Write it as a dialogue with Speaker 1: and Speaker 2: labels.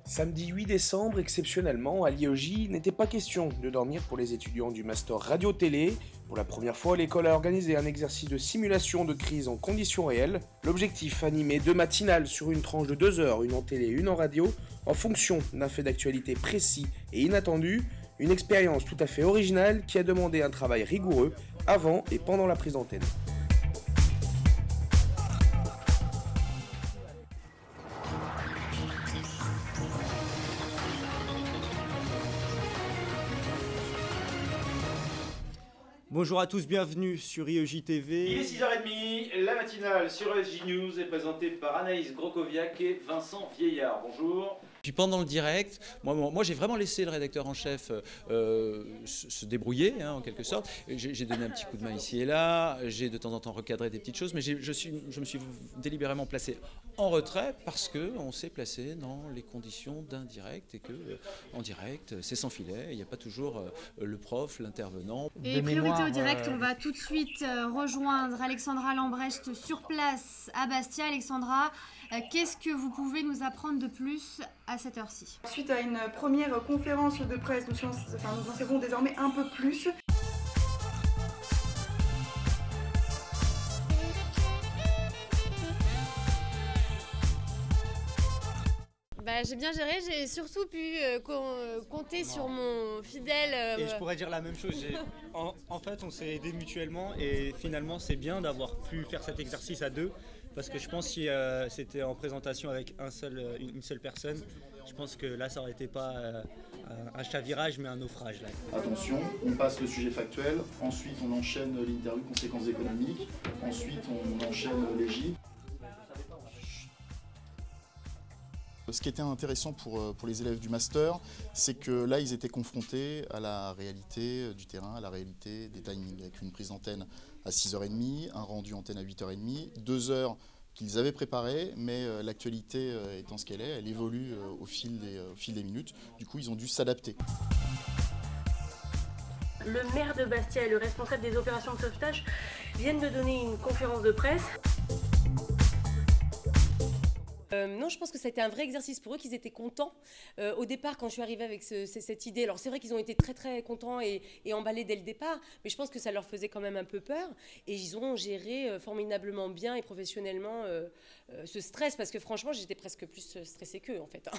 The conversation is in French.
Speaker 1: Samedi 8 décembre, exceptionnellement, à l'IOJ, il n'était pas question de dormir pour les étudiants du Master Radio-Télé. Pour la première fois, l'école a organisé un exercice de simulation de crise en conditions réelles. L'objectif, animer deux matinales sur une tranche de 2 heures, une en télé et une en radio, en fonction d'un fait d'actualité précis et inattendu. Une expérience tout à fait originale qui a demandé un travail rigoureux avant et pendant la prise d'antenne.
Speaker 2: Bonjour à tous, bienvenue sur IEJ TV.
Speaker 3: Il est 6h30, la matinale sur ESJ News est présentée par Anaïs Grokoviak et Vincent Vieillard. Bonjour.
Speaker 4: Puis pendant le direct, moi j'ai vraiment laissé le rédacteur en chef se débrouiller en quelque sorte. J'ai donné un petit coup de main ici et là, j'ai de temps en temps recadré des petites choses, mais je me suis délibérément placé en retrait parce qu'on s'est placé dans les conditions d'un direct et que en direct c'est sans filet, il n'y a pas toujours le prof, l'intervenant.
Speaker 5: Et priorité au direct, on va tout de suite rejoindre Alexandra Lambrecht sur place à Bastia. Alexandra, qu'est-ce que vous pouvez nous apprendre de plus à cette heure-ci?
Speaker 6: Suite à une première conférence de presse, nous en savons désormais un peu plus.
Speaker 7: J'ai bien géré, j'ai surtout pu compter sur mon fidèle...
Speaker 2: Et je pourrais dire la même chose, en fait on s'est aidés mutuellement et finalement c'est bien d'avoir pu faire cet exercice à deux parce que je pense que si c'était en présentation avec une seule personne, je pense que là ça aurait été pas un chavirage mais un naufrage. Là.
Speaker 8: Attention, on passe le sujet factuel, ensuite on enchaîne l'interview conséquences économiques, ensuite on enchaîne les J. Ce qui était intéressant pour les élèves du master, c'est que là, ils étaient confrontés à la réalité du terrain, à la réalité des timings, avec une prise d'antenne à 6h30, un rendu antenne à 8h30, 2 heures qu'ils avaient préparées, mais l'actualité étant ce qu'elle est, elle évolue au fil des minutes. Du coup, ils ont dû s'adapter.
Speaker 9: Le maire de Bastia et le responsable des opérations de sauvetage viennent de donner une conférence de presse.
Speaker 7: Non, je pense que ça a été un vrai exercice pour eux, qu'ils étaient contents. Au départ, quand je suis arrivée avec cette idée, alors c'est vrai qu'ils ont été très très contents et emballés dès le départ, mais je pense que ça leur faisait quand même un peu peur. Et ils ont géré formidablement bien et professionnellement ce stress, parce que franchement, j'étais presque plus stressée qu'eux en fait.